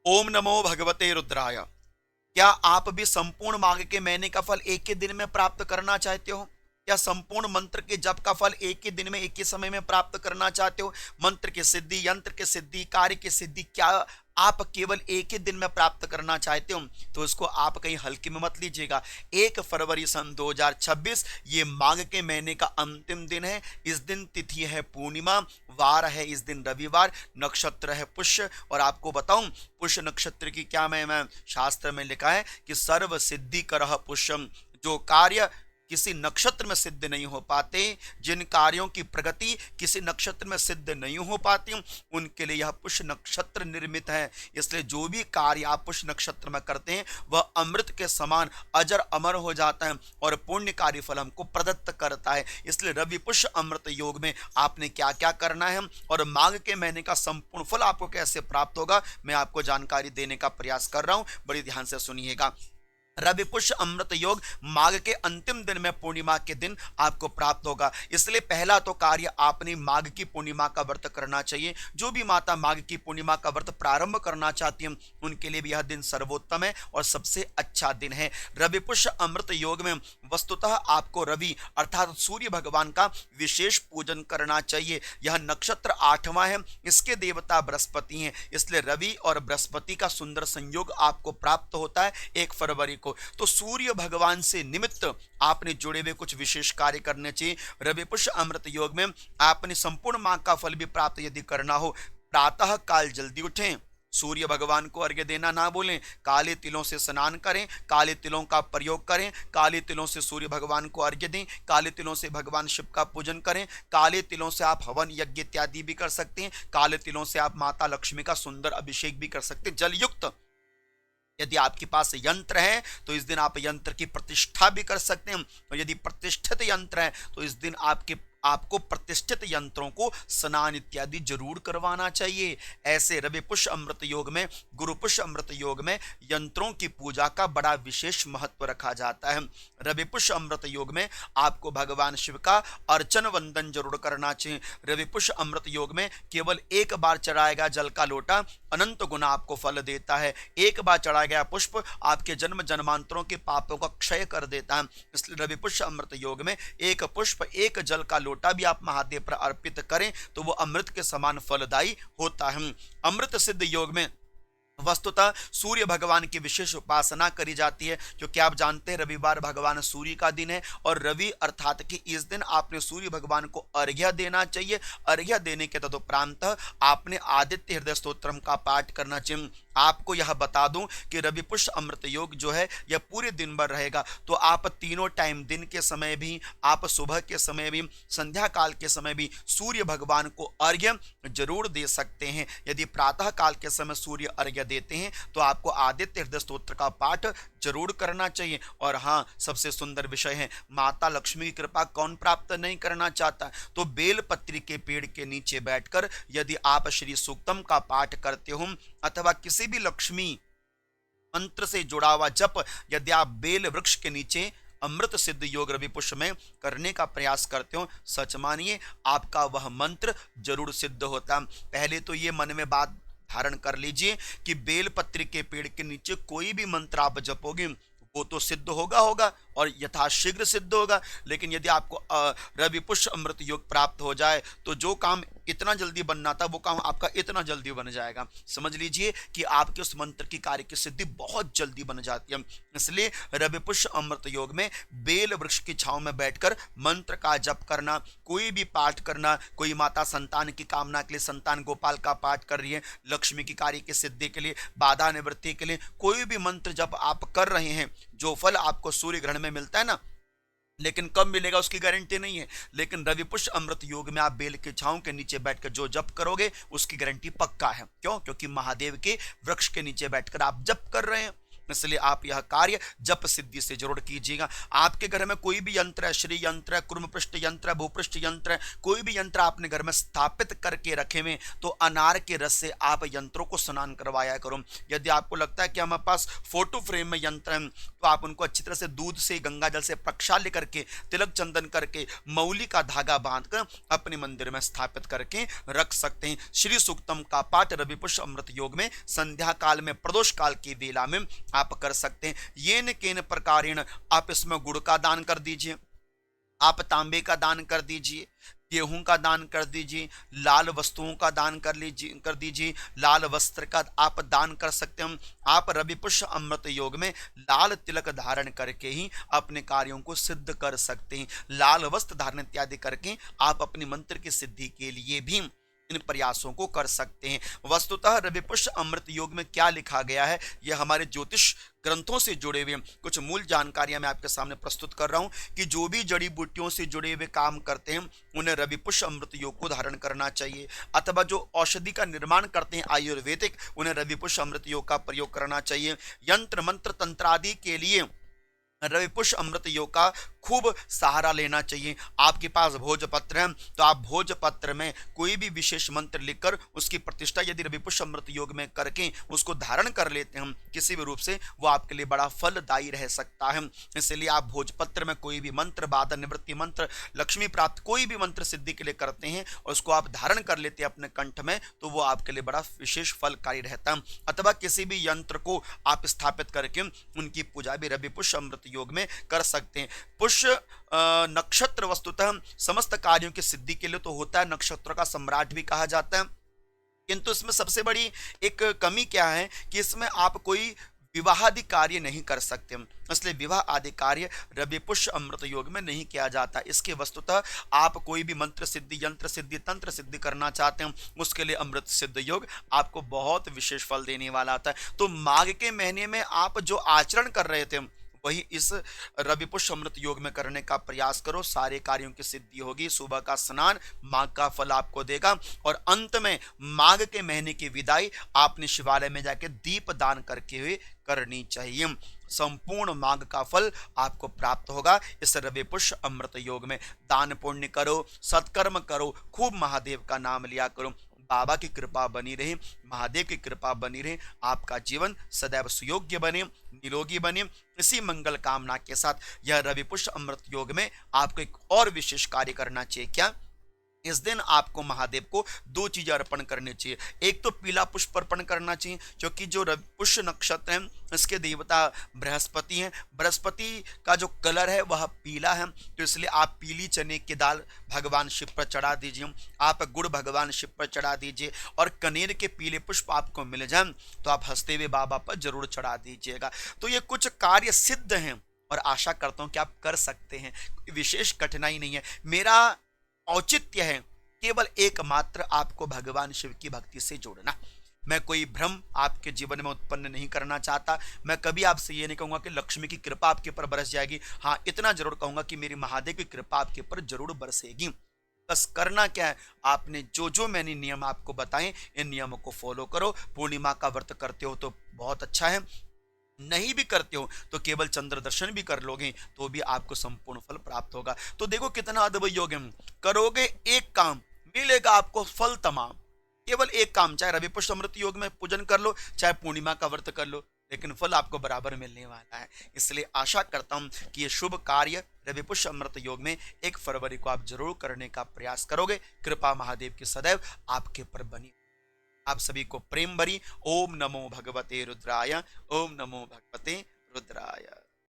ओम नमो भगवते रुद्राय। क्या आप भी संपूर्ण मांग के महीने का फल एक ही दिन में प्राप्त करना चाहते हो? या संपूर्ण मंत्र के जप का फल एक ही दिन में एक ही समय में प्राप्त करना चाहते हो? मंत्र की सिद्धि, यंत्र की सिद्धि, कार्य की सिद्धि क्या आप केवल एक ही दिन में प्राप्त करना चाहते हो? तो इसको आप कहीं हल्के में मत लीजिएगा। 1 फरवरी सन 2026 ये माघ के महीने का अंतिम दिन है। इस दिन तिथि है पूर्णिमा, वार है इस दिन रविवार, नक्षत्र है पुष्य। और आपको बताऊं पुष्य नक्षत्र की क्या मैं शास्त्र में लिखा है कि सर्व सिद्धि करह पुष्यम। जो कार्य किसी नक्षत्र में सिद्ध नहीं हो पाते, जिन कार्यों की प्रगति किसी नक्षत्र में सिद्ध नहीं हो पाती, उनके लिए यह पुष्य नक्षत्र निर्मित है। इसलिए जो भी कार्य आप पुष्य नक्षत्र में करते हैं वह अमृत के समान अजर अमर हो जाता है और पुण्यकारी फल हमको प्रदत्त करता है। इसलिए रवि पुष्य अमृत योग में आपने क्या क्या करना है और माघ के महीने का संपूर्ण फल आपको कैसे प्राप्त होगा, मैं आपको जानकारी देने का प्रयास कर रहा हूं। बड़ी ध्यान से सुनिएगा। रवि पुष्य अमृत योग माघ के अंतिम दिन में पूर्णिमा के दिन आपको प्राप्त होगा। इसलिए पहला तो कार्य आपने माघ की पूर्णिमा का व्रत करना चाहिए। जो भी माता माघ की पूर्णिमा का व्रत प्रारंभ करना चाहती हैं उनके लिए भी यह दिन सर्वोत्तम है और सबसे अच्छा दिन है। रवि पुष्य अमृत योग में वस्तुतः आपको रवि अर्थात सूर्य भगवान का विशेष पूजन करना चाहिए। यह नक्षत्र 8वां है, इसके देवता बृहस्पति हैं, इसलिए रवि और बृहस्पति का सुंदर संयोग आपको प्राप्त होता है 1 फरवरी को। तो सूर्य भगवान से निमित्त आपने जुड़े हुए कुछ विशेष कार्य करने चाहिए। रवि पुष्य अमृत योग में आपने संपूर्ण माह का फल भी प्राप्त यदि करना हो, प्रातः काल जल्दी उठें, सूर्य भगवान को अर्घ्य देना ना बोलें, काले तिलों से स्नान करें, काले तिलों का प्रयोग करें, काले तिलों से सूर्य भगवान को अर्घ्य दें, काले तिलों से भगवान शिव का पूजन करें, काले तिलों से आप हवन यज्ञ इत्यादि भी कर सकते हैं, काले तिलों से आप माता लक्ष्मी का सुंदर अभिषेक भी कर सकते हैं जलयुक्त। यदि आपके पास यंत्र है तो इस दिन आप यंत्र की प्रतिष्ठा भी कर सकते हैं, और यदि प्रतिष्ठित यंत्र है तो इस दिन आपको प्रतिष्ठित यंत्रों को स्नान इत्यादि जरूर करवाना चाहिए। ऐसे रवि पुष्य अमृत योग में, गुरु पुष्य अमृत योग में यंत्रों की पूजा का बड़ा विशेष महत्व रखा जाता है। रवि पुष्य अमृत योग में आपको भगवान शिव का अर्चन वंदन जरूर करना चाहिए। रवि पुष्य अमृत योग में केवल एक बार चढ़ाएगा जल का लोटा अनंत गुना आपको फल देता है। एक बार चढ़ाया गया पुष्प आपके जन्म जन्मांतरों के पापों का क्षय कर देता है। इसलिए रवि पुष्य अमृत योग में एक पुष्प एक जल का लोटा भी आप महादेव पर अर्पित करें तो वो अमृत के समान फलदायी होता है। अमृत सिद्ध योग में वस्तुतः सूर्य भगवान की विशेष उपासना करी जाती है, क्योंकि आप जानते हैं रविवार भगवान सूर्य का दिन है और रवि अर्थात कि इस दिन आपने सूर्य भगवान को अर्घ्य देना चाहिए। अर्घ्य देने के तदुपरांत आपने आदित्य हृदय स्तोत्रम का पाठ करना चाहिए। आपको यह बता दूं कि रवि पुष्य अमृत योग जो है यह पूरे दिन भर रहेगा, तो आप तीनों टाइम, दिन के समय भी, आप सुबह के समय भी, संध्या काल के समय भी सूर्य भगवान को अर्घ्य जरूर दे सकते हैं। यदि प्रातः काल के समय सूर्य अर्घ्य देते हैं तो आपको आदित्य हृदय स्तोत्र का पाठ जरूर करना चाहिए। और हाँ, सबसे सुंदर विषय है, माता लक्ष्मी की कृपा कौन प्राप्त नहीं करना चाहता? तो बेलपत्री के पेड़ के नीचे बैठकर यदि आप श्री सूक्तम का पाठ करते हो अथवा किसी भी लक्ष्मी मंत्र से जुड़ा हुआ जप यदि आप बेल वृक्ष के नीचे अमृत सिद्ध योग रवि पुष्य में करने का प्रयास करते हो, सच मानिए आपका वह मंत्र जरूर सिद्ध होता। पहले तो ये मन में बात धारण कर लीजिए कि बेलपत्री के पेड़ के नीचे कोई भी मंत्र आप जपोगे वो तो सिद्ध होगा और यथाशीघ्र सिद्ध होगा। लेकिन यदि आपको रवि पुष्य अमृत योग प्राप्त हो जाए तो जो काम इतना जल्दी बनना था वो काम आपका इतना जल्दी बन जाएगा। समझ लीजिए कि आपके उस मंत्र की कार्य की सिद्धि बहुत जल्दी बन जाती है। इसलिए रवि पुष्य अमृत योग में बेल वृक्ष की छांव में बैठकर मंत्र का जप करना, कोई भी पाठ करना, कोई माता संतान की कामना के लिए संतान गोपाल का पाठ कर रही है, लक्ष्मी की कार्य की सिद्धि के लिए, बाधा निवृत्ति के लिए कोई भी मंत्र जप आप कर रहे हैं, जो फल आपको सूर्य ग्रहण में मिलता है ना, लेकिन कब मिलेगा उसकी गारंटी नहीं है। लेकिन रवि पुष्य अमृत योग में आप बेल के छांव के नीचे बैठकर जो जप करोगे उसकी गारंटी पक्का है। क्यों? क्योंकि महादेव के वृक्ष के नीचे बैठकर आप जप कर रहे हैं। इसलिए आप यह कार्य जप सिद्धि से जरूर कीजिएगा। आपके घर में कोई भी यंत्र है, श्री यंत्र है, कुर्म पृष्ठ यंत्र है, भूपृष्ठ यंत्र है, कोई भी यंत्र आपने घर में स्थापित करके रखे हुए, तो अनार के रस से आप यंत्रों को स्नान करवाया करो। यदि आपको लगता है कि हमारे पास फोटो फ्रेम में यंत्र है, तो आप उनको अच्छी तरह से दूध से, गंगा जल से प्रक्षाल्य करके, तिलक चंदन करके, मौली का धागा बांधकर अपने मंदिर में स्थापित करके रख सकते हैं। श्री सूक्तम का पाठ रवि पुष्प अमृत योग में संध्या काल में, प्रदोष काल की वेला में आप कर सकते हैं। येन केन प्रकारेण, आप इसमें गुड़ का दान कर दीजिए, आप तांबे का दान कर दीजिए, गेहूं का दान कर दीजिए, लाल वस्तुओं का दान कर दीजिए, लाल वस्त्र का आप दान कर सकते हैं। आप रवि पुष्प अमृत योग में लाल तिलक धारण करके ही अपने कार्यों को सिद्ध कर सकते हैं। लाल वस्त्र धारण इत्यादि करके आप अपनी मंत्र की सिद्धि के लिए भी इन प्रयासों को कर सकते हैं। वस्तुतः रवि पुष्प अमृत योग में क्या लिखा गया है, यह हमारे ज्योतिष ग्रंथों से जुड़े हुए कुछ मूल जानकारियां मैं आपके सामने प्रस्तुत कर रहा हूं कि जो भी जड़ी बूटियों से जुड़े हुए काम करते हैं उन्हें रवि पुष्प अमृत योग को धारण करना चाहिए, अथवा जो औषधि का निर्माण करते हैं आयुर्वेदिक, उन्हें रवि पुष्प अमृत योग का प्रयोग करना चाहिए। यंत्र मंत्र तंत्र आदि के लिए रवि पुष्प अमृत योग का खूब सहारा लेना चाहिए। आपके पास भोजपत्र है तो आप भोजपत्र में कोई भी विशेष मंत्र लिखकर उसकी प्रतिष्ठा यदि रवि पुष्प अमृत योग में करके उसको धारण कर लेते हैं किसी भी रूप से, वो आपके लिए बड़ा फलदायी रह सकता है। इसलिए आप भोजपत्र में कोई भी मंत्र, बाधा निवृत्ति मंत्र, लक्ष्मी प्राप्त कोई भी मंत्र सिद्धि के लिए करते हैं और उसको आप धारण कर लेते हैं अपने कंठ में, तो वो आपके लिए बड़ा विशेष फलकारी रहता है। अथवा किसी भी यंत्र को आप स्थापित करके उनकी पूजा भी रवि पुष्प अमृत योग में कर सकते हैं। पुष्प नक्षत्र वस्तुतः समस्त कार्यों की सिद्धि के लिए तो होता है, नक्षत्र का सम्राट भी कहा जाता है, किंतु इसमें सबसे बड़ी एक कमी क्या है कि इसमें आप कोई विवाह आदि कार्य नहीं कर सकते, इसलिए विवाह आदि कार्य रवि पुष्प अमृत योग में नहीं किया जाता। इसके वस्तुतः आप कोई भी मंत्र सिद्धि, यंत्र सिद्धि, तंत्र सिद्धि करना चाहते हैं उसके लिए अमृत सिद्ध योग आपको बहुत विशेष फल देने वाला आता है। तो माघ के महीने में आप जो आचरण कर रहे थे वही इस रवि पुष्प अमृत योग में करने का प्रयास करो, सारे कार्यों की सिद्धि होगी। सुबह का स्नान माघ का फल आपको देगा और अंत में माघ के महीने की विदाई आपने शिवालय में जाके दीप दान करके हुए करनी चाहिए। संपूर्ण माघ का फल आपको प्राप्त होगा इस रवि पुष्प अमृत योग में। दान पुण्य करो, सत्कर्म करो, खूब महादेव का नाम लिया करो, बाबा की कृपा बनी रहे, महादेव की कृपा बनी रहे, आपका जीवन सदैव सुयोग्य बने, निरोगी बने। इसी मंगल कामना के साथ यह रवि पुष्प अमृत योग में आपको एक और विशेष कार्य करना चाहिए। क्या? इस दिन आपको महादेव को दो चीजें अर्पण करनी चाहिए। एक तो पीला पुष्प अर्पण करना चाहिए, क्योंकि जो रवि पुष्प नक्षत्र है इसके देवता बृहस्पति हैं, बृहस्पति का जो कलर है वह पीला है, तो इसलिए आप पीली चने की दाल भगवान शिव पर चढ़ा दीजिए, आप गुड़ भगवान शिव पर चढ़ा दीजिए, और कनेर के पीले पुष्प आपको मिल जाए तो आप हंसते हुए बाबा पर जरूर चढ़ा दीजिएगा। तो ये कुछ कार्य सिद्ध हैं और आशा करता हूं कि आप कर सकते हैं, विशेष कठिनाई नहीं है। मेरा औचित्य है केवल एकमात्र आपको भगवान शिव की भक्ति से जोड़ना। मैं कोई भ्रम आपके जीवन में उत्पन्न नहीं करना चाहता। मैं कभी आपसे ये नहीं कहूंगा कि लक्ष्मी की कृपा आपके ऊपर बरस जाएगी। हाँ, इतना जरूर कहूंगा कि मेरी महादेव की कृपा आपके ऊपर जरूर बरसेगी। बस करना क्या है, आपने जो जो मैंने नियम आपको बताए इन नियमों को फॉलो करो। पूर्णिमा का व्रत करते हो तो बहुत अच्छा है, नहीं भी करते हो तो केवल चंद्र दर्शन भी कर लोगे तो भी आपको संपूर्ण फल प्राप्त होगा। तो देखो कितना अद्भुत योग है, करोगे एक काम मिलेगा आपको फल तमाम। केवल एक काम, चाहे रवि पुष्प अमृत योग में पूजन कर लो, चाहे पूर्णिमा का व्रत कर लो, लेकिन फल आपको बराबर मिलने वाला है। इसलिए आशा करता हूं कि ये शुभ कार्य रवि पुष्प अमृत योग में 1 फरवरी को आप जरूर करने का प्रयास करोगे। कृपा महादेव की सदैव आपके ऊपर बनी। आप सभी को प्रेम भरी ओम नमो भगवते रुद्राय, ओम नमो भगवते रुद्राय।